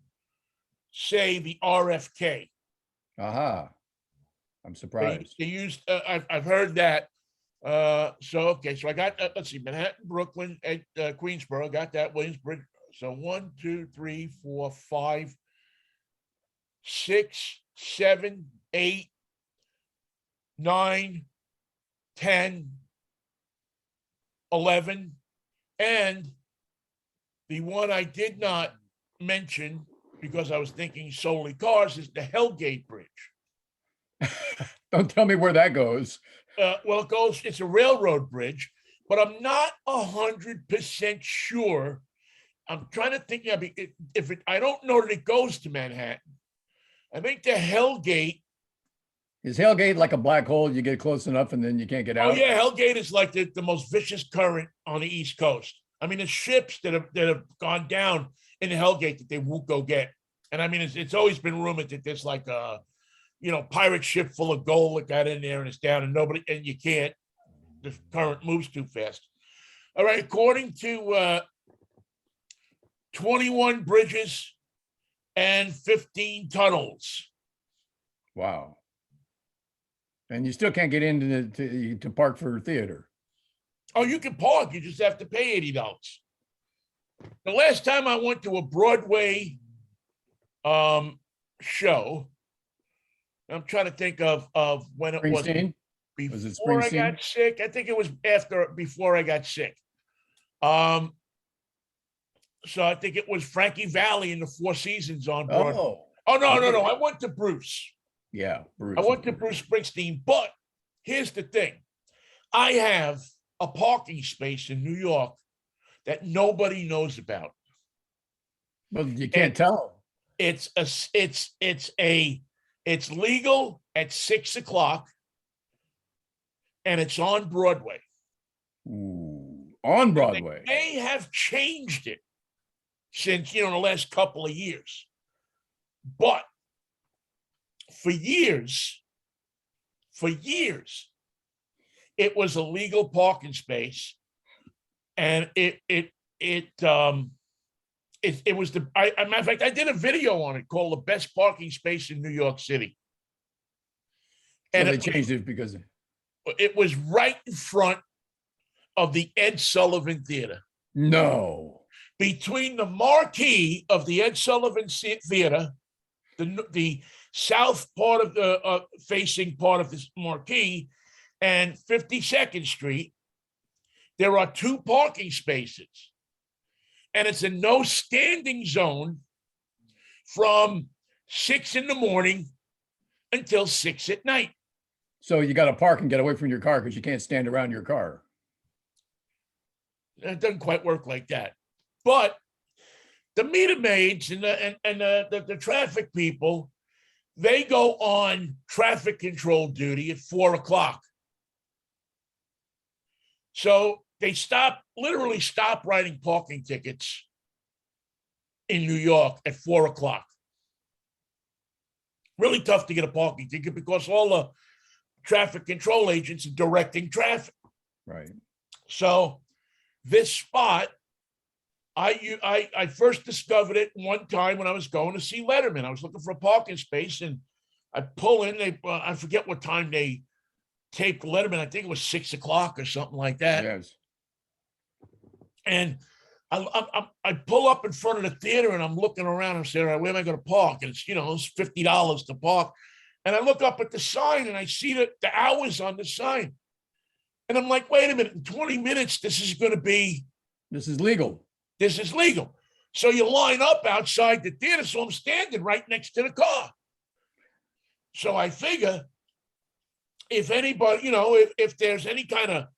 say the RFK. Aha. I'm surprised. They used, I've heard that. So I got, let's see, Manhattan, Brooklyn, Queensboro, got that, Williamsburg. So 1, 2, 3, 4, 5, 6, 7, 8, 9, 10, 11, and the one I did not mention because I was thinking solely cars is the Hellgate Bridge. Don't tell me where that goes. Well, it's a railroad bridge, but I'm not 100% sure. I'm trying to think I don't know that it goes to Manhattan. I think the Hellgate. Is Hellgate like a black hole? You get close enough and then you can't get out? Oh yeah, Hellgate is like the most vicious current on the East Coast. I mean, the ships that have gone down in the Hellgate that they won't go get. And I mean, it's always been rumored that there's like a, pirate ship full of gold that got in there and it's down and you can't, the current moves too fast. All right, according to 21 bridges and 15 tunnels. Wow. And you still can't get into to park for theater. Oh, you can park. You just have to pay $80. The last time I went to a Broadway show, I'm trying to think of when it was. Before I got sick. I think it was before I got sick. So I think it was Frankie Valli in the Four Seasons on Broadway. Oh no. I went to Bruce. Yeah, Bruce. I went to Bruce Springsteen, but here's the thing. I have a parking space in New York that nobody knows about. Well, you can't tell. It's legal at 6 o'clock and it's on Broadway. Ooh, on Broadway. They may have changed it since, the last couple of years. But for years, it was a legal parking space, and it was the. Matter of fact, I did a video on it called "The Best Parking Space in New York City," and they changed it because it was right in front of the Ed Sullivan Theater. No, between the marquee of the Ed Sullivan Theater, the south part of the facing part of this marquee, and 52nd Street, there are 2 parking spaces, and it's a no standing zone from 6 in the morning until 6 at night. So you got to park and get away from your car because you can't stand around your car. It doesn't quite work like that, but the meter maids and the traffic people, they go on traffic control duty at 4 o'clock. So they literally stopped writing parking tickets in New York at 4:00. Really tough to get a parking ticket because all the traffic control agents are directing traffic. Right. So this spot, I first discovered it one time when I was going to see Letterman. I was looking for a parking space, and I pull in. I forget what time they taped Letterman. I think it was 6:00 or something like that. Yes. And I pull up in front of the theater, and I'm looking around. I'm saying, all right, where am I going to park? And it's it's $50 to park. And I look up at the sign, and I see the hours on the sign. And I'm like, wait a minute, in 20 minutes, this is legal. This is legal. So you line up outside the theater. So I'm standing right next to the car. So I figure if anybody, if there's any kind of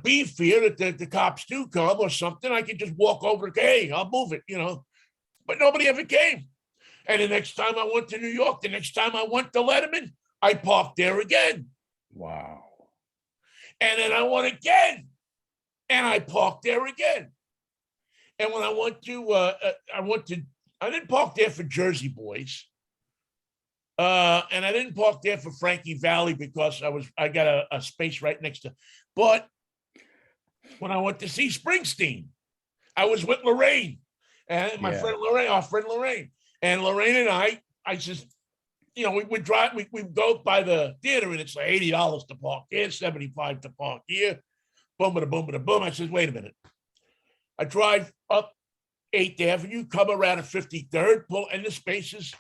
beef here that the cops do come or something, I can just walk over. Hey, I'll move it, But nobody ever came. And the next time I went to New York, the next time I went to Letterman, I parked there again. Wow. And then I went again, and I parked there again. And when I didn't park there for Jersey Boys. And I didn't park there for Frankie Valli because I got a space right next to. But when I went to see Springsteen, I was with Lorraine and my friend Lorraine, our friend Lorraine. And Lorraine and I just, we would drive, we go by the theater, and it's like $80 to park here, $75 to park here. Boom, bada, boom, bada, boom. I said, wait a minute. I drive up 8th Avenue, come around at 53rd, pull, and the space is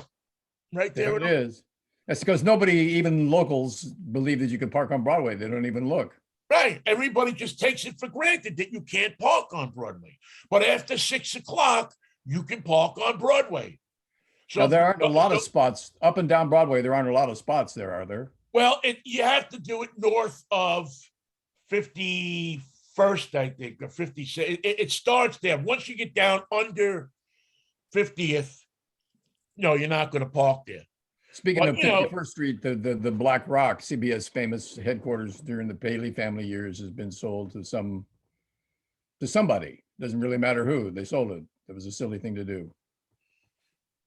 right there. There it is. That's because nobody, even locals, believe that you can park on Broadway. They don't even look. Right. Everybody just takes it for granted that you can't park on Broadway. But after 6:00, you can park on Broadway. So now, there aren't a lot of spots up and down Broadway. There aren't a lot of spots there, are there? Well, you have to do it north of 51st, I think, or 56. It starts there. Once you get down under 50th, no, you're not going to park there. Speaking of 51st Street, the Black Rock, CBS famous headquarters during the Paley family years, has been sold to somebody. Doesn't really matter who. They sold it. It was a silly thing to do.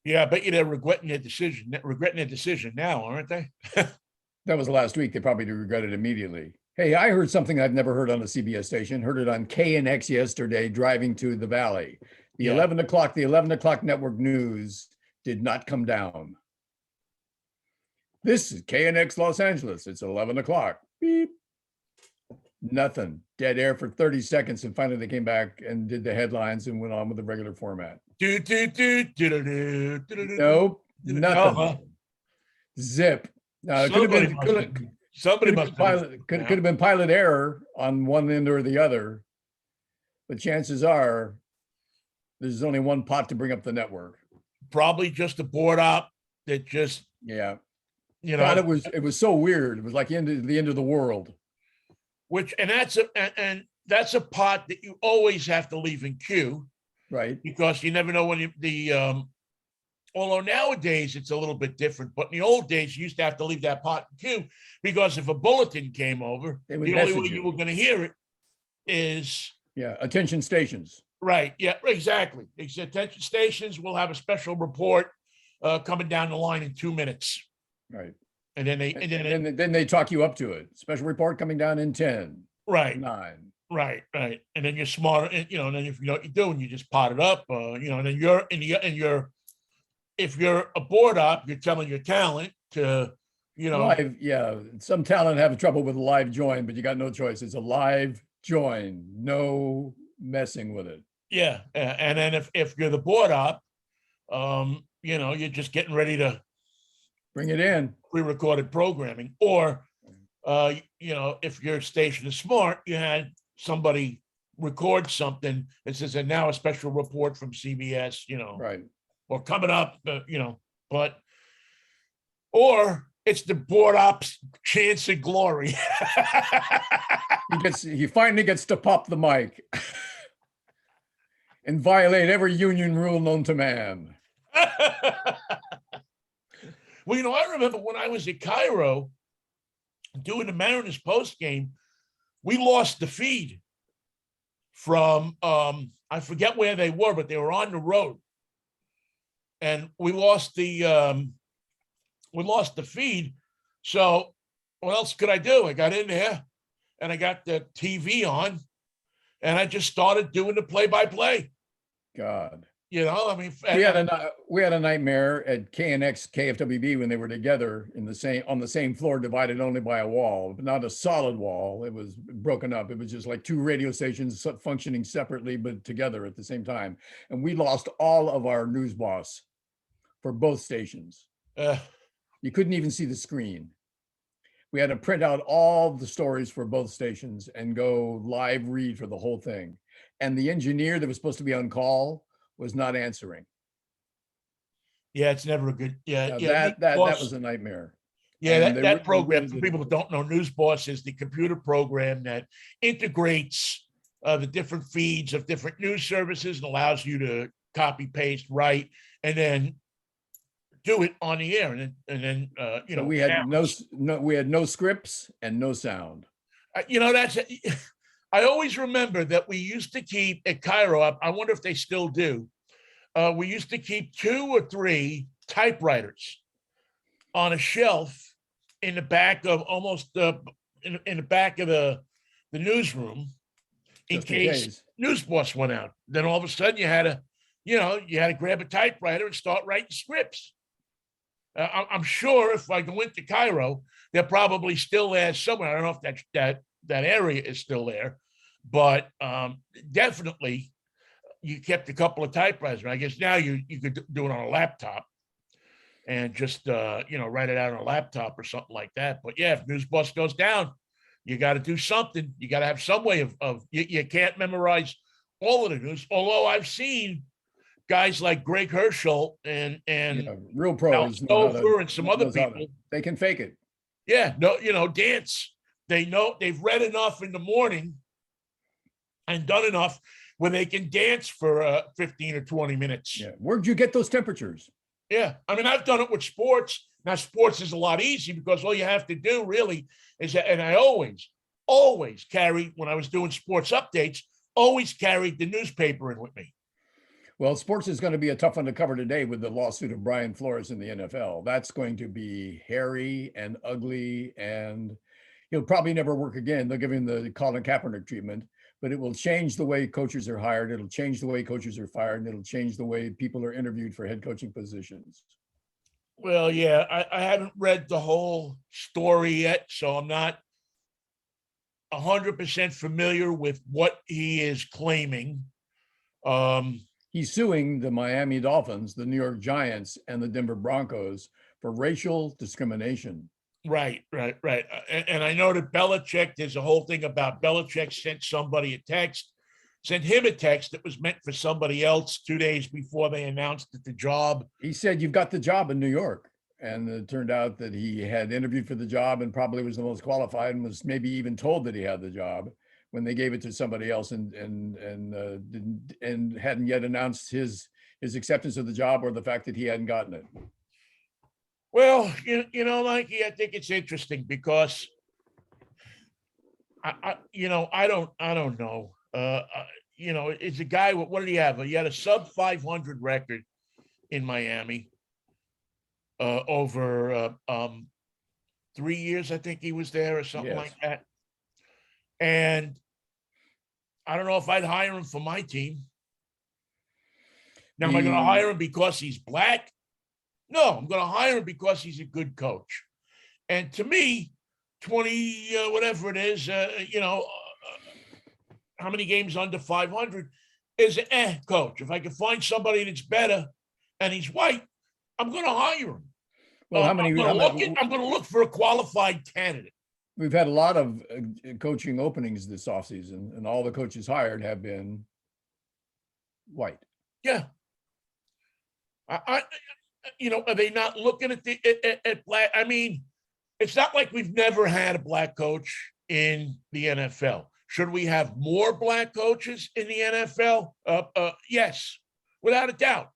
Yeah, I bet you they're regretting their decision now, aren't they? That was last week. They probably regret it immediately. Hey, I heard something I've never heard on a CBS station. Heard it on KNX yesterday, driving to the Valley. The 11 o'clock network news did not come down. This is KNX Los Angeles. It's 11 o'clock. Beep. Nothing. Dead air for 30 seconds. And finally they came back and did the headlines and went on with the regular format. Nope. Nothing. Zip. Now, it could have been pilot error on one end or the other. But chances are there's only one pot to bring up the network. Probably just a board op that just God, it was so weird. It was like the end of the world. That's a pot that you always have to leave in queue, right? Because you never know when although nowadays it's a little bit different, but in the old days you used to have to leave that pot in queue because if a bulletin came over, the only way you were going to hear it is attention stations. Right. Yeah, exactly. Attention stations will have a special report coming down the line in 2 minutes. Right. And then they talk you up to it. Special report coming down in 10. Right. 9. Right. And then you're smarter, and then if you know what you're doing, you just pot it up. And then if you're a board op, you're telling your talent to, live. Yeah. Some talent have trouble with a live join, but you got no choice. It's a live join. No messing with it. Yeah. And then if you're the board op, you're just getting ready to bring it in, pre-recorded programming, or if your station is smart, you had somebody record something that says, and now a special report from CBS, right, or coming up, or it's the board op's chance of glory. He finally gets to pop the mic and violate every union rule known to man. Well, I remember when I was at Cairo doing the Mariners post game, we lost the feed from I forget where they were, but they were on the road, and we lost the feed. So what else could I do? I got in there and I got the TV on, and I just started doing the play-by-play. God. I mean, we had a nightmare at KNX KFWB when they were together on the same floor, divided only by a wall, but not a solid wall. It was broken up. It was just like two radio stations functioning separately but together at the same time. And we lost all of our news boss for both stations. You couldn't even see the screen. We had to print out all the stories for both stations and go live read for the whole thing. And the engineer that was supposed to be on call was not answering. Yeah, it's never a good. Yeah, that was a nightmare. Yeah, that program, for people that don't know, News Boss is the computer program that integrates the different feeds of different news services and allows you to copy, paste, write, and then do it on the air. And then so we had no scripts and no sound. I always remember that we used to keep at Cairo, I wonder if they still do, we used to keep 2 or 3 typewriters on a shelf in the back of in the back of the newsroom in case News Boss went out. Then all of a sudden you had to grab a typewriter and start writing scripts. I'm sure if I go into Cairo, they're probably still there somewhere. I don't know if that area is still there, but definitely you kept a couple of typewriters. I guess now you could do it on a laptop and just write it out on a laptop or something like that. But yeah, if News Boss goes down, you got to do something. You got to have some way of you can't memorize all of the news. Although I've seen guys like Greg Herschel and real pros and some other people, they can fake it. Yeah, dance. They know they've read enough in the morning and done enough where they can dance for 15 or 20 minutes. Yeah. Where'd you get those temperatures? Yeah. I mean, I've done it with sports. Now, sports is a lot easier because all you have to do really is, and I always carried, when I was doing sports updates, always carried the newspaper in with me. Well, sports is going to be a tough one to cover today with the lawsuit of Brian Flores in the NFL. That's going to be hairy and ugly, and he'll probably never work again. They'll give him the Colin Kaepernick treatment, but it will change the way coaches are hired. It'll change the way coaches are fired, and it'll change the way people are interviewed for head coaching positions. Well, yeah, I haven't read the whole story yet, so I'm not 100% familiar with what he is claiming. He's suing the Miami Dolphins, the New York Giants, and the Denver Broncos for racial discrimination. Right. And I know that Belichick, there's a whole thing about Belichick sent him a text that was meant for somebody else 2 days before they announced the job. He said, "You've got the job in New York." And it turned out that he had interviewed for the job and probably was the most qualified and was maybe even told that he had the job when they gave it to somebody else and hadn't yet announced his acceptance of the job or the fact that he hadn't gotten it. Well, Mikey, I think it's interesting because I don't know. It's a guy. What did he have? He had a sub 500 record in Miami over 3 years. I think he was there or something like that. And I don't know if I'd hire him for my team. Now, am I going to hire him because he's black? No, I'm going to hire him because he's a good coach. And to me, 20, whatever it is, how many games under 500 is an coach. If I can find somebody that's better and he's white, I'm going to hire him. Well, I'm going to look for a qualified candidate. We've had a lot of coaching openings this offseason, and all the coaches hired have been white. Yeah. Are they not looking at black? I mean, it's not like we've never had a black coach in the NFL. Should we have more black coaches in the NFL? Yes, without a doubt.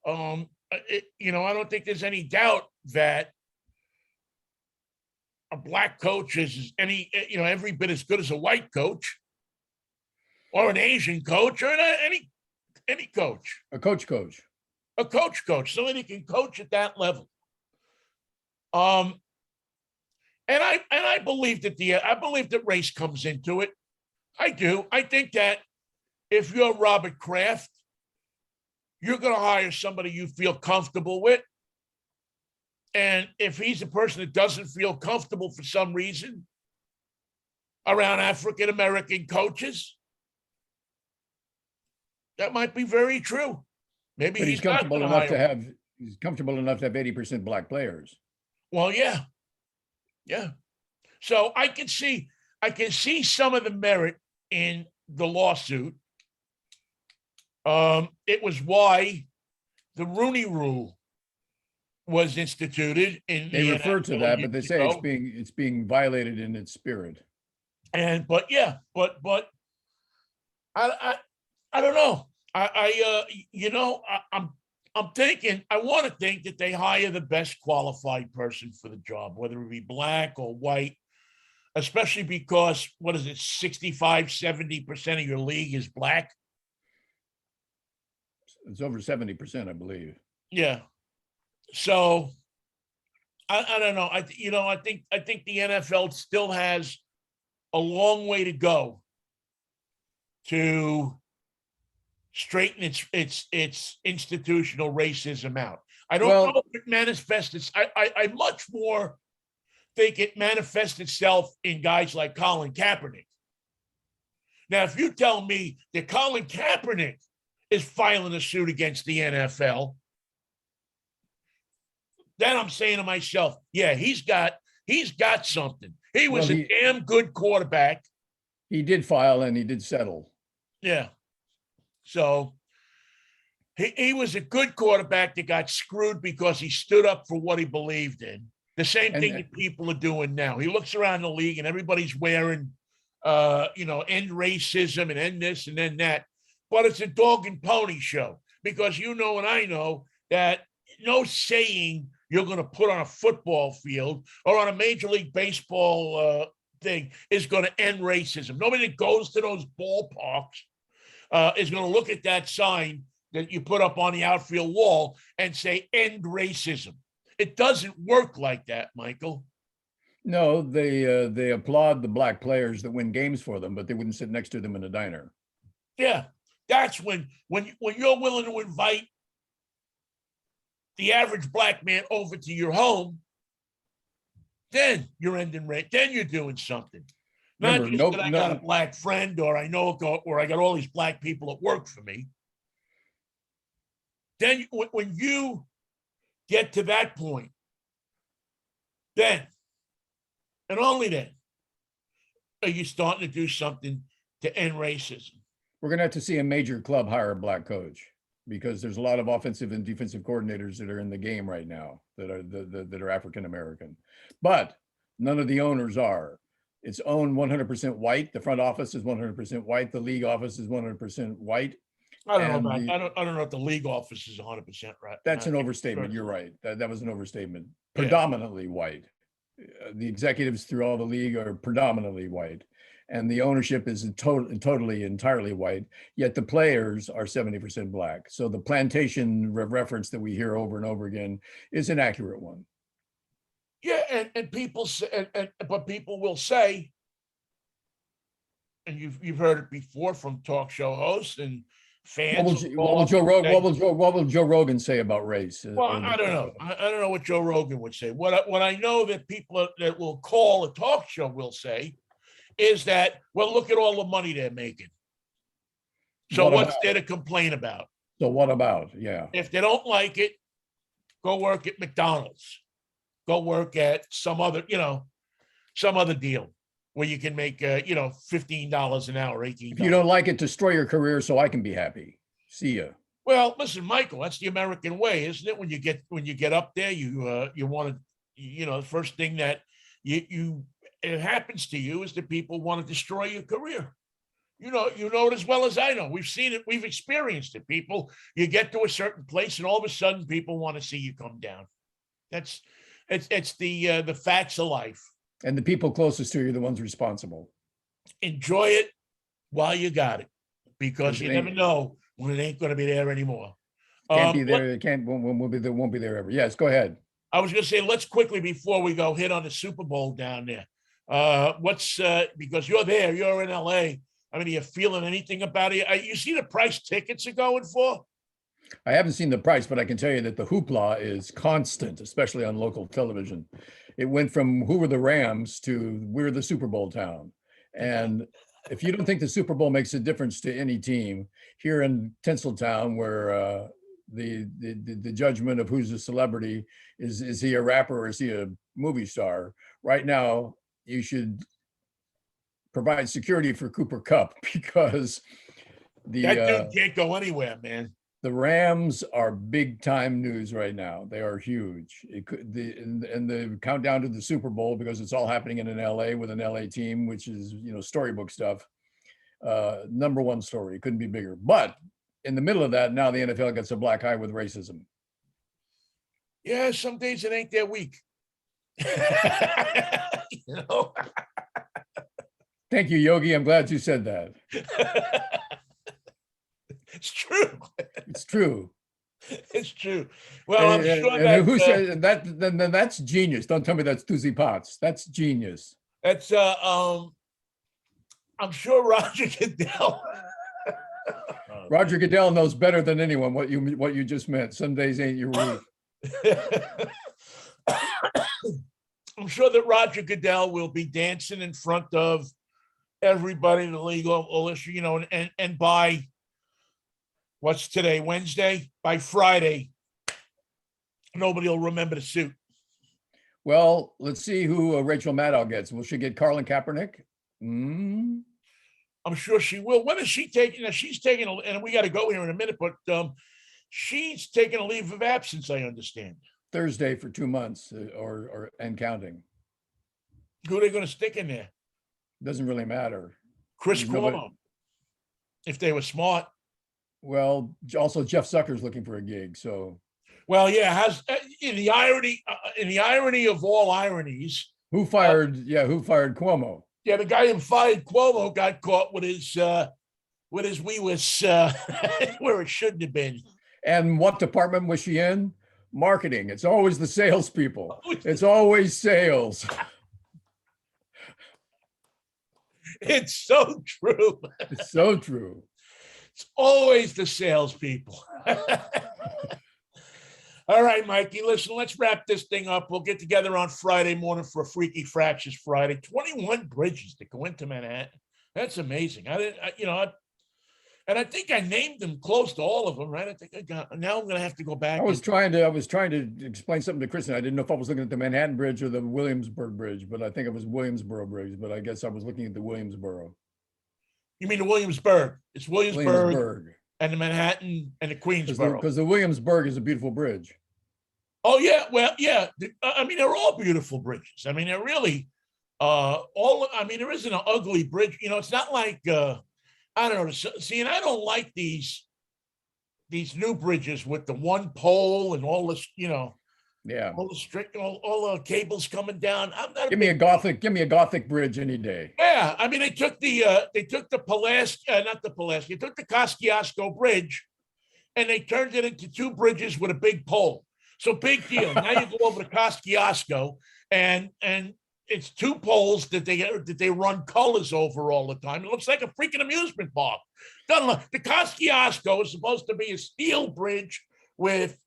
I don't think there's any doubt that a black coach is every bit as good as a white coach or an Asian coach or any coach. A coach. A coach, somebody can coach at that level. And I believe that race comes into it. I do. I think that if you're Robert Kraft, you're going to hire somebody you feel comfortable with. And if he's a person that doesn't feel comfortable for some reason around African-American coaches, that might be very true. Maybe But he's comfortable enough to have 80% black players. Well, yeah. Yeah. So I can see some of the merit in the lawsuit. It was why the Rooney Rule was instituted in they refer to that, but they say it's being violated in its spirit. But I don't know. I'm thinking, I want to think that they hire the best qualified person for the job, whether it be black or white, especially because, 65-70% of your league is black. It's over 70%, I believe. Yeah. So I don't know. I think the NFL still has a long way to go to straighten its institutional racism out. I don't know if it manifests. I much more think it manifests itself in guys like Colin Kaepernick. Now, if you tell me that Colin Kaepernick is filing a suit against the NFL, then I'm saying to myself, yeah, he's got something. He was a damn good quarterback. He did file and he did settle. Yeah. So he was a good quarterback that got screwed because he stood up for what he believed in. The same thing that people are doing now. He looks around the league and everybody's wearing, end racism and end this and then that. But it's a dog and pony show because you know and I know that no saying you're going to put on a football field or on a Major League Baseball thing is going to end racism. Nobody that goes to those ballparks is going to look at that sign that you put up on the outfield wall and say, end racism. It doesn't work like that, Michael. No, they applaud the black players that win games for them, but they wouldn't sit next to them in a diner. Yeah, that's when you're willing to invite the average black man over to your home, then you're ending race. Then you're doing something. Not just that I got a black friend or I got all these black people that work for me. Then when you get to that point, then and only then are you starting to do something to end racism. We're going to have to see a major club hire a black coach because there's a lot of offensive and defensive coordinators that are in the game right now that are African American, but none of the owners are. It's owned 100% white. The front office is 100% white. The league office is 100% white. I don't know if the league office is 100% right. That's an overstatement. You're right. That was an overstatement. Predominantly white. The executives through all the league are predominantly white, and the ownership is entirely white. Yet the players are 70% black. So the plantation reference that we hear over and over again is an accurate one. Yeah, and people say, but people will say, and you've heard it before from talk show hosts and fans. What will Joe Rogan say about race? Well, I don't know. I don't know what Joe Rogan would say. What I know that people that will call a talk show will say is that, well, look at all the money they're making. So what's there to complain about? So what about? Yeah. If they don't like it, go work at McDonald's. Go work at some other deal where you can make, $15 an hour, $18. If you don't like it, destroy your career so I can be happy. See ya. Well, listen, Michael, that's the American way, isn't it? When you get up there, you want to, the first thing that it happens to you is that people want to destroy your career. You know it as well as I know. We've seen it. We've experienced it. You get to a certain place and all of a sudden people want to see you come down. It's the facts of life. And the people closest to you are the ones responsible. Enjoy it while you got it, because you It never ain't- know when it ain't going to be there anymore. Can't be there. It can't. Won't be there ever. Yes. Go ahead. I was going to say, let's quickly, before we go, hit on the Super Bowl down there. Because you're there, you're in LA. I mean, are you feeling anything about it? You see the price tickets are going for? I haven't seen the price, but I can tell you that the hoopla is constant, especially on local television. It went from who were the Rams to we're the Super Bowl town. And if you don't think the Super Bowl makes a difference to any team, here in Tinseltown, where the judgment of who's a celebrity is he a rapper or is he a movie star? Right now, you should provide security for Cooper Kupp because that dude can't go anywhere, man. The Rams are big time news right now. They are huge. It could and the countdown to the Super Bowl, because it's all happening in an LA with an LA team, which is, storybook stuff. Number one story. It couldn't be bigger. But in the middle of that, now the NFL gets a black eye with racism. Yeah, some days it ain't their week. Thank you, Yogi. I'm glad you said that. It's true. It's true. It's true. Well, I'm sure that who said that? Then that's genius. Don't tell me that's Tuzi Potts. That's genius. That's I'm sure Roger Goodell. Roger Goodell knows better than anyone what you just meant. Some days ain't your week. I'm sure that Roger Goodell will be dancing in front of everybody in the league, and by what's today, Wednesday? By Friday, nobody will remember the suit. Well, let's see who Rachel Maddow gets. Will she get Colin Kaepernick? I'm sure she will. When is she taking? She's taking, and we got to go here in a minute, but she's taking a leave of absence, I understand. Thursday for 2 months and counting. Who are they going to stick in there? Doesn't really matter. Chris Cuomo, if they were smart. Well, also Jeff Zucker's looking for a gig. So, well, yeah. In the irony of all ironies, who fired Cuomo? Yeah, the guy who fired Cuomo got caught with his wee was where it shouldn't have been. And what department was she in? Marketing. It's always the salespeople. It's always sales. It's so true. It's so true. It's always the salespeople. All right, Mikey, listen, let's wrap this thing up. We'll get together on Friday morning for a Freaky Fractures Friday. 21 bridges to go into Manhattan. That's amazing. And I think I named them close to all of them, right? Now I'm going to have to go back. I was trying to explain something to Kristen. I didn't know if I was looking at the Manhattan Bridge or the Williamsburg Bridge, but I think it was Williamsboro Bridge, but I guess I was looking at the Williamsboro. You mean the Williamsburg? It's Williamsburg. And the Manhattan and the Queensboro. Because the Williamsburg is a beautiful bridge. Oh, yeah. Well, yeah. I mean, they're all beautiful bridges. I mean, they're really there isn't an ugly bridge. It's not like, I don't know. See, and I don't like these new bridges with the one pole and all this, yeah, all the cables coming down. Give me a Gothic bridge any day. Yeah, I mean, they took the Kosciuszko Bridge, and they turned it into two bridges with a big pole. So big deal. Now you go over to Kosciuszko, and it's two poles that they run colors over all the time. It looks like a freaking amusement park. Doesn't look. The Kosciuszko is supposed to be a steel bridge with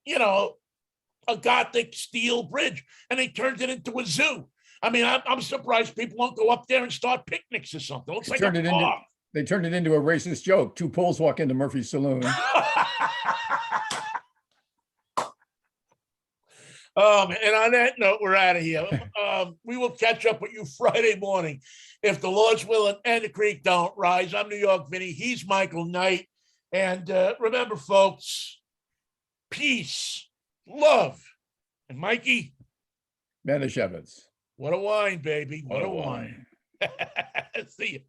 a Gothic steel bridge, and they turned it into a zoo. I mean, I'm surprised people won't go up there and start picnics or something. It looks like a park. They turned it into a racist joke. Two poles walk into Murphy's Saloon. And on that note, we're out of here. We will catch up with you Friday morning, if the Lord's willing and the creek don't rise. I'm New York Vinnie. He's Michael Knight. And remember, folks, peace, love, and Mikey. Manischewitz. What a wine, baby. What a wine. See you.